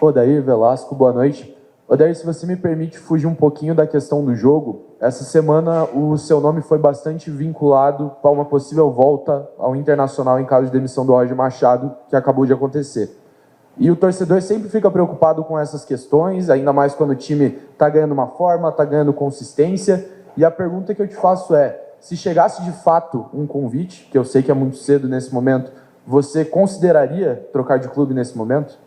Odair Velasco, boa noite. Odair, se você me permite fugir um pouquinho da questão do jogo, essa semana o seu nome foi bastante vinculado para uma possível volta ao Internacional em caso de demissão do Roger Machado, que acabou de acontecer. E o torcedor sempre fica preocupado com essas questões, ainda mais quando o time está ganhando uma forma, está ganhando consistência. E a pergunta que eu te faço é, se chegasse de fato um convite, que eu sei que é muito cedo nesse momento, você consideraria trocar de clube nesse momento?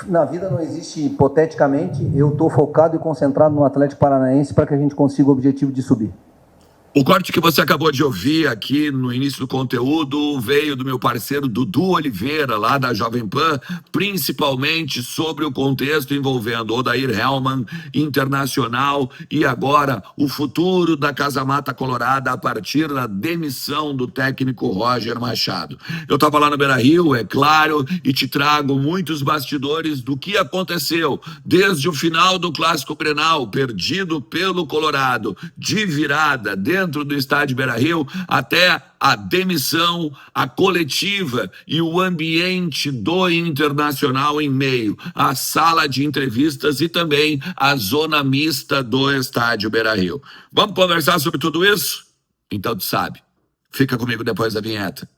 Na vida não existe hipoteticamente, eu estou focado e concentrado no Atlético Paranaense para que a gente consiga o objetivo de subir. O corte que você acabou de ouvir aqui no início do conteúdo veio do meu parceiro Dudu Oliveira, lá da Jovem Pan, principalmente sobre o contexto envolvendo Odair Hellmann, Internacional e agora o futuro da Casa Mata Colorada a partir da demissão do técnico Roger Machado. Eu estava lá no Beira-Rio, é claro, e te trago muitos bastidores do que aconteceu desde o final do Clássico Grenal, perdido pelo Colorado, de virada, dentro do estádio Beira-Rio, até a demissão, a coletiva e o ambiente do Internacional em meio à sala de entrevistas e também à zona mista do estádio Beira-Rio. Vamos conversar sobre tudo isso? Então tu sabe, fica comigo depois da vinheta.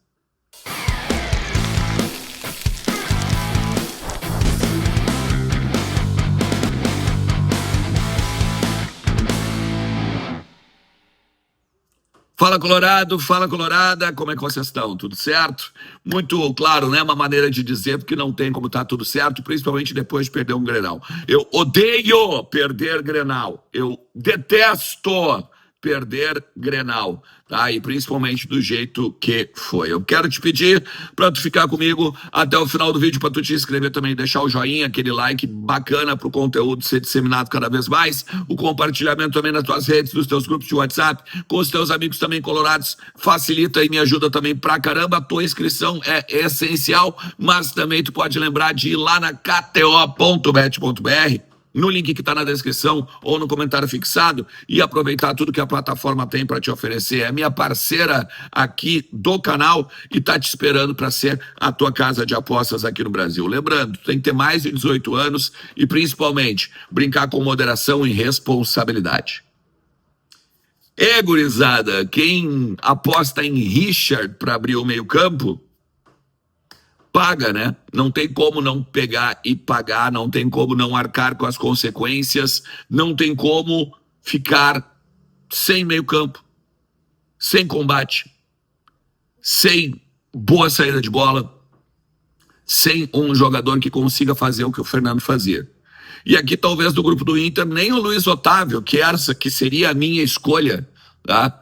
Fala Colorado, fala Colorada, como é que vocês estão? Tudo certo? Muito claro, né? Uma maneira de dizer porque não tem como estar tudo certo, principalmente depois de perder um Grenal. Eu odeio perder Grenal, eu detesto perder Grenal, tá? E principalmente do jeito que foi. Eu quero te pedir para tu ficar comigo até o final do vídeo, para tu te inscrever também, deixar o joinha, aquele like bacana pro conteúdo ser disseminado cada vez mais, o compartilhamento também nas tuas redes, nos teus grupos de WhatsApp, com os teus amigos também colorados, facilita e me ajuda também pra caramba. A tua inscrição é essencial, mas também tu pode lembrar de ir lá na kto.bet.br, no link que está na descrição ou no comentário fixado, e aproveitar tudo que a plataforma tem para te oferecer. É minha parceira aqui do canal e está te esperando para ser a tua casa de apostas aqui no Brasil. Lembrando, tem que ter mais de 18 anos e principalmente brincar com moderação e responsabilidade. Gurizada, quem aposta em Richard para abrir o meio-campo paga, né? Não tem como não pegar e pagar, não tem como não arcar com as consequências, não tem como ficar sem meio-campo, sem combate, sem boa saída de bola, sem um jogador que consiga fazer o que o Fernando fazia. E aqui, talvez, do grupo do Inter, nem o Luiz Otávio, que seria a minha escolha, tá?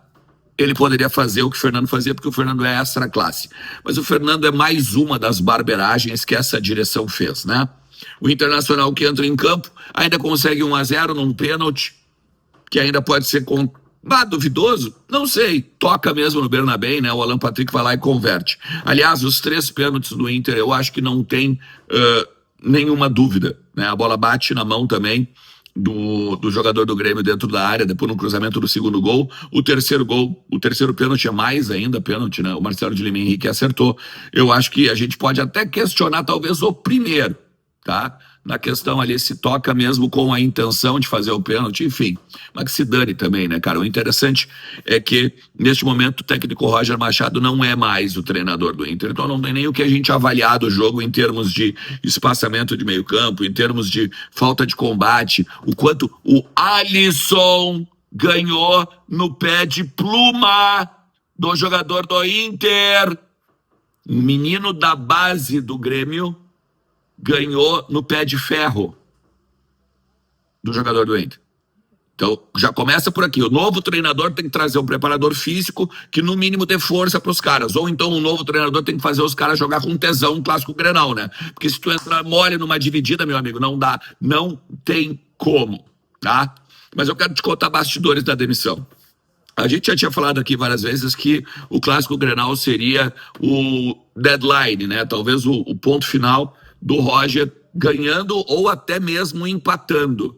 Ele poderia fazer o que o Fernando fazia, porque o Fernando é extra classe. Mas o Fernando é mais uma das barberagens que essa direção fez, né? O Internacional que entra em campo ainda consegue 1-0 num pênalti, que ainda pode ser duvidoso, não sei, toca mesmo no Bernabéu, né? O Alan Patrick vai lá e converte. Aliás, os 3 pênaltis do Inter, eu acho que não tem nenhuma dúvida, né? A bola bate na mão também do jogador do Grêmio dentro da área, depois no cruzamento do segundo gol. O terceiro pênalti é mais ainda pênalti, né? O Marcelo de Lima Henrique acertou. Eu acho que a gente pode até questionar talvez o primeiro, tá? Na questão ali, se toca mesmo com a intenção de fazer o pênalti, enfim. Mas que se dane também, né, cara? O interessante é que, neste momento, o técnico Roger Machado não é mais o treinador do Inter. Então não tem nem o que a gente avaliar do jogo em termos de espaçamento de meio campo, em termos de falta de combate, o quanto o Alisson ganhou no pé de pluma do jogador do Inter. Um menino da base do Grêmio ganhou no pé de ferro do jogador do Inter. Então, já começa por aqui. O novo treinador tem que trazer um preparador físico que, no mínimo, dê força para os caras. Ou então, um novo treinador tem que fazer os caras jogar com tesão um clássico Grenal, né? Porque se tu entrar mole numa dividida, meu amigo, não dá. Não tem como, tá? Mas eu quero te contar bastidores da demissão. A gente já tinha falado aqui várias vezes que o clássico Grenal seria o deadline, né? Talvez o ponto final do Roger ganhando ou até mesmo empatando.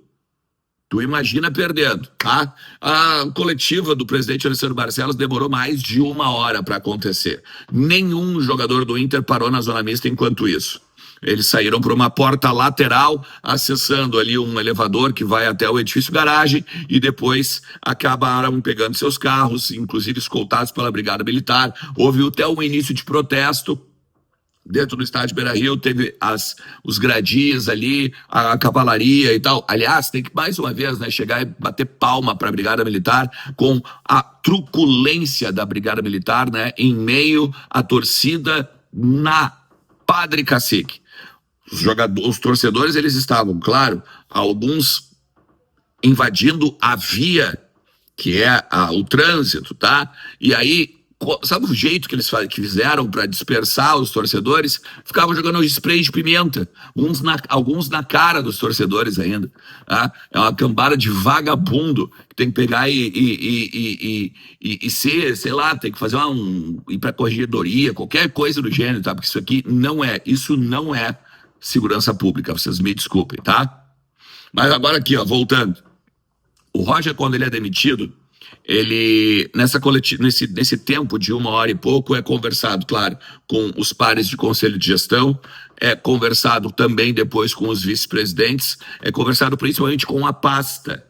Tu imagina perdendo, tá? A coletiva do presidente Alessandro Barcelos demorou mais de 1 hora para acontecer. Nenhum jogador do Inter parou na zona mista enquanto isso. Eles saíram por uma porta lateral, acessando ali um elevador que vai até o edifício garagem, e depois acabaram pegando seus carros, inclusive escoltados pela Brigada Militar. Houve até um início de protesto dentro do estádio Beira-Rio, teve os gradis ali, a cavalaria e tal. Aliás, tem que mais uma vez, né, chegar e bater palma para a Brigada Militar, com a truculência da Brigada Militar, né, em meio à torcida na Padre Cacique. Os torcedores, eles estavam, claro, alguns invadindo a via, que é o trânsito, tá? E aí, sabe o jeito que eles fizeram para dispersar os torcedores? Ficavam jogando spray de pimenta, alguns na cara dos torcedores ainda, tá? É uma cambada de vagabundo que tem que pegar e ser, sei lá, tem que fazer ir pra corregedoria, qualquer coisa do gênero, tá? Porque isso não é segurança pública, vocês me desculpem, tá? Mas agora aqui, ó, voltando. O Roger, quando ele é demitido, ele, nesse tempo de 1 hora e pouco, é conversado, claro, com os pares de conselho de gestão, é conversado também depois com os vice-presidentes, é conversado principalmente com a pasta,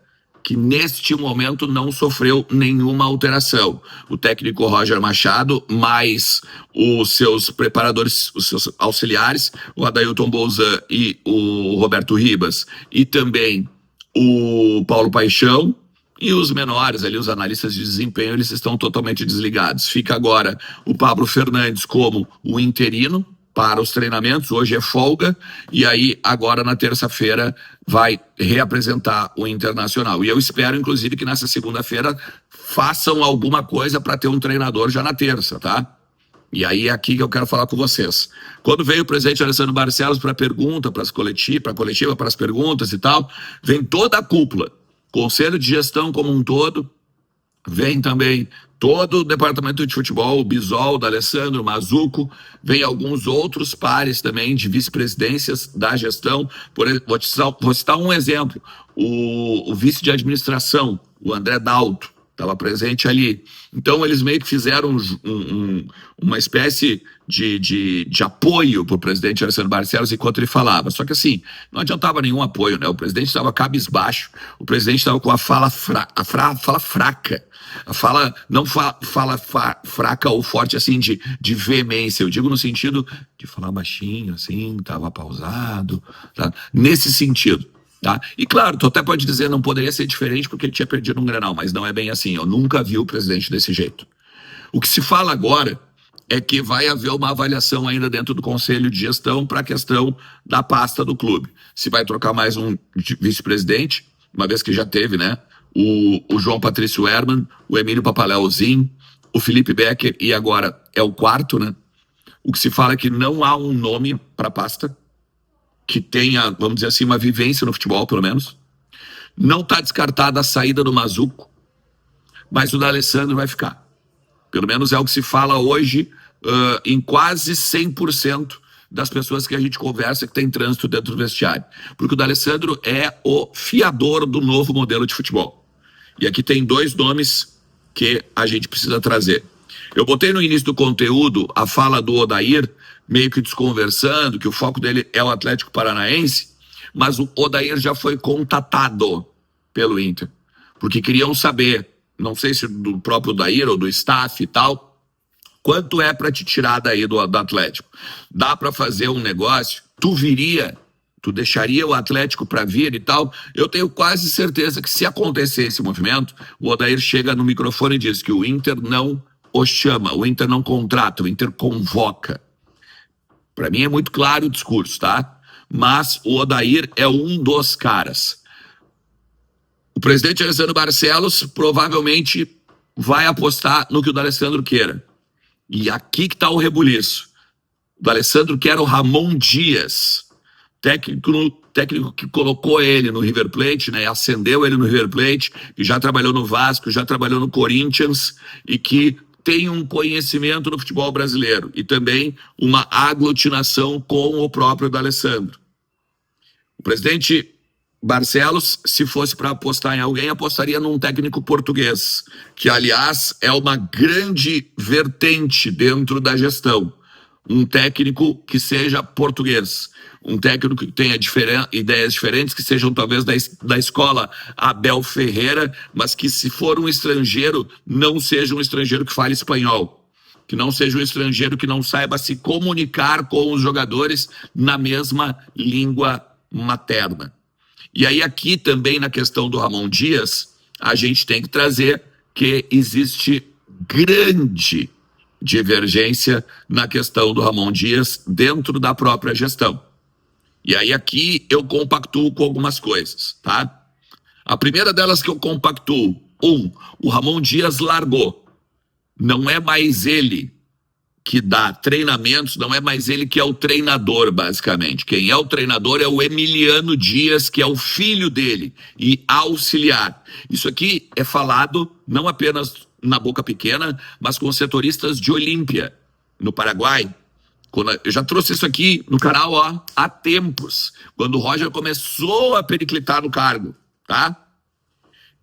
que neste momento não sofreu nenhuma alteração. O técnico Roger Machado, mais os seus preparadores, os seus auxiliares, o Adailton Bolzan e o Roberto Ribas, e também o Paulo Paixão, e os menores ali, os analistas de desempenho, eles estão totalmente desligados. Fica agora o Pablo Fernandes como o interino para os treinamentos, hoje é folga, e aí agora na terça-feira vai reapresentar o Internacional. E eu espero, inclusive, que nessa segunda-feira façam alguma coisa para ter um treinador já na terça, tá? E aí é aqui que eu quero falar com vocês. Quando veio o presidente Alessandro Barcelos para pergunta, para a coletiva, para as perguntas e tal, vem toda a cúpula, conselho de gestão como um todo, vem também todo o departamento de futebol, o Bisol, da Alessandro, Mazuco, vem alguns outros pares também de vice-presidências da gestão. Vou citar um exemplo, o vice de administração, o André Dalto, estava presente ali. Então eles meio que fizeram uma espécie de apoio para o presidente Alessandro Barcelos enquanto ele falava. Só que assim, não adiantava nenhum apoio, né? O presidente estava cabisbaixo, o presidente estava com a fala fraca. A fala fraca ou forte, assim, de veemência. Eu digo no sentido de falar baixinho, assim, estava pausado, tá? Nesse sentido. Tá? E claro, tu até pode dizer não poderia ser diferente porque ele tinha perdido um Grenal, mas não é bem assim. Eu nunca vi o presidente desse jeito. O que se fala agora é que vai haver uma avaliação ainda dentro do conselho de gestão para a questão da pasta do clube. Se vai trocar mais um vice-presidente, uma vez que já teve, né? O João Patrício Herman, o Emílio Papaléuzinho, o Felipe Becker, e agora é o quarto, né? O que se fala é que não há um nome para a pasta que tenha, vamos dizer assim, uma vivência no futebol, pelo menos. Não está descartada a saída do Mazuco, mas o D'Alessandro vai ficar. Pelo menos é o que se fala hoje em quase 100% das pessoas que a gente conversa que tem trânsito dentro do vestiário. Porque o D'Alessandro é o fiador do novo modelo de futebol. E aqui tem 2 nomes que a gente precisa trazer. Eu botei no início do conteúdo a fala do Odair, meio que desconversando, que o foco dele é o Atlético Paranaense, mas o Odair já foi contatado pelo Inter, porque queriam saber, não sei se do próprio Odair ou do staff e tal, quanto é para te tirar daí do Atlético. Dá para fazer um negócio? Tu deixaria o Atlético para vir e tal? Eu tenho quase certeza que se acontecer esse movimento, o Odair chega no microfone e diz que o Inter não o chama, o Inter não contrata, o Inter convoca. Para mim é muito claro o discurso, tá? Mas o Odair é um dos caras. O presidente Alessandro Barcelos provavelmente vai apostar no que o D'Alessandro queira. E aqui que está o rebuliço. O D'Alessandro quer o Ramon Dias, técnico que colocou ele no River Plate, né? Acendeu ele no River Plate, que já trabalhou no Vasco, já trabalhou no Corinthians e que tem um conhecimento no futebol brasileiro e também uma aglutinação com o próprio D'Alessandro. O presidente Barcelos, se fosse para apostar em alguém, apostaria num técnico português, que aliás é uma grande vertente dentro da gestão. um técnico que seja português, um técnico que tenha ideias diferentes, que sejam talvez da escola Abel Ferreira, mas que, se for um estrangeiro, não seja um estrangeiro que fale espanhol, que não seja um estrangeiro que não saiba se comunicar com os jogadores na mesma língua materna. E aí aqui também na questão do Ramon Dias, a gente tem que trazer que existe grande divergência na questão do Ramon Dias dentro da própria gestão. E aí aqui eu compactuo com algumas coisas, tá? A primeira delas que eu compactuo, o Ramon Dias largou. Não é mais ele que dá treinamentos, não é mais ele que é o treinador, basicamente. Quem é o treinador é o Emiliano Dias, que é o filho dele e auxiliar. Isso aqui é falado não apenas na boca pequena, mas com setoristas de Olímpia, no Paraguai. Eu já trouxe isso aqui no canal há tempos, quando o Roger começou a periclitar no cargo, tá?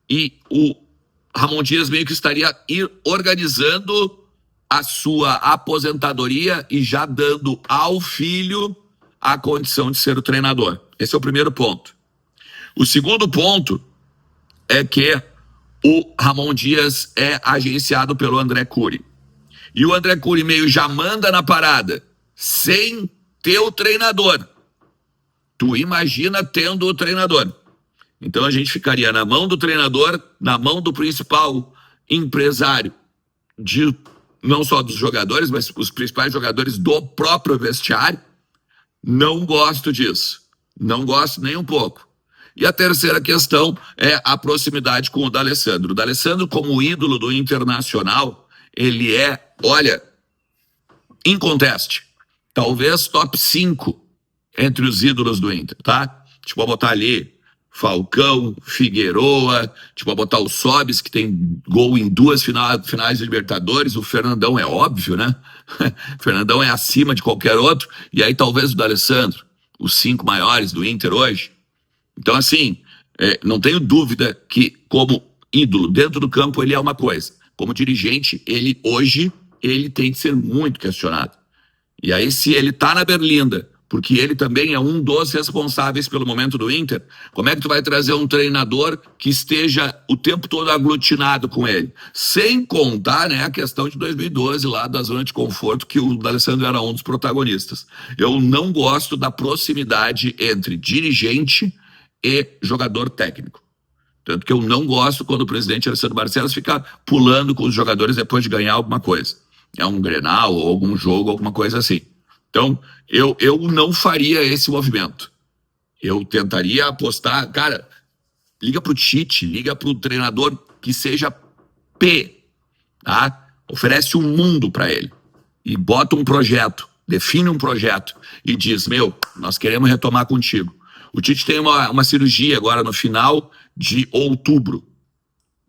E o Ramon Dias meio que estaria organizando a sua aposentadoria e já dando ao filho a condição de ser o treinador. Esse é o primeiro ponto. O segundo ponto é que o Ramon Dias é agenciado pelo André Cury. E o André Cury meio já manda na parada, sem ter o treinador. Tu imagina tendo o treinador. Então a gente ficaria na mão do treinador, na mão do principal empresário, não só dos jogadores, mas os principais jogadores do próprio vestiário. Não gosto disso. Não gosto nem um pouco. E a terceira questão é a proximidade com o D'Alessandro. O D'Alessandro, como ídolo do Internacional, ele é, olha, inconteste. Talvez top 5 entre os ídolos do Inter, tá? Tipo, botar ali Falcão, Figueroa, tipo, botar o Sobis, que tem gol em 2 finais de Libertadores. O Fernandão é óbvio, né? O Fernandão é acima de qualquer outro. E aí talvez o D'Alessandro, os 5 maiores do Inter hoje. Então, assim, não tenho dúvida que, como ídolo dentro do campo, ele é uma coisa. Como dirigente, ele tem que ser muito questionado. E aí, se ele tá na berlinda, porque ele também é um dos responsáveis pelo momento do Inter, como é que tu vai trazer um treinador que esteja o tempo todo aglutinado com ele? Sem contar, né, a questão de 2012, lá da zona de conforto, que o D'Alessandro era um dos protagonistas. Eu não gosto da proximidade entre dirigente e jogador técnico. Tanto que eu não gosto quando o presidente Alessandro Barcelos fica pulando com os jogadores depois de ganhar alguma coisa. É um Grenal ou algum jogo, alguma coisa assim. Então, eu não faria esse movimento. Eu tentaria apostar, cara, liga pro Tite, liga pro treinador que seja P, tá? Oferece um mundo para ele e bota um projeto, define um projeto e diz, nós queremos retomar contigo. O Tite tem uma cirurgia agora no final de outubro.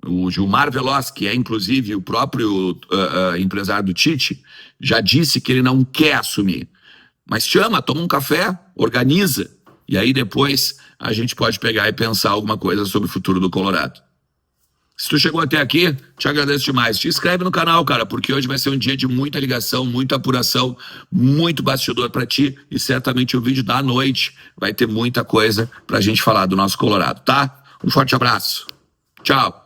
O Gilmar Veloz, que é inclusive o próprio empresário do Tite, já disse que ele não quer assumir. Mas chama, toma um café, organiza. E aí depois a gente pode pegar e pensar alguma coisa sobre o futuro do Colorado. Se tu chegou até aqui, te agradeço demais. Te inscreve no canal, cara, porque hoje vai ser um dia de muita ligação, muita apuração, muito bastidor pra ti. E certamente o vídeo da noite vai ter muita coisa pra gente falar do nosso Colorado, tá? Um forte abraço. Tchau.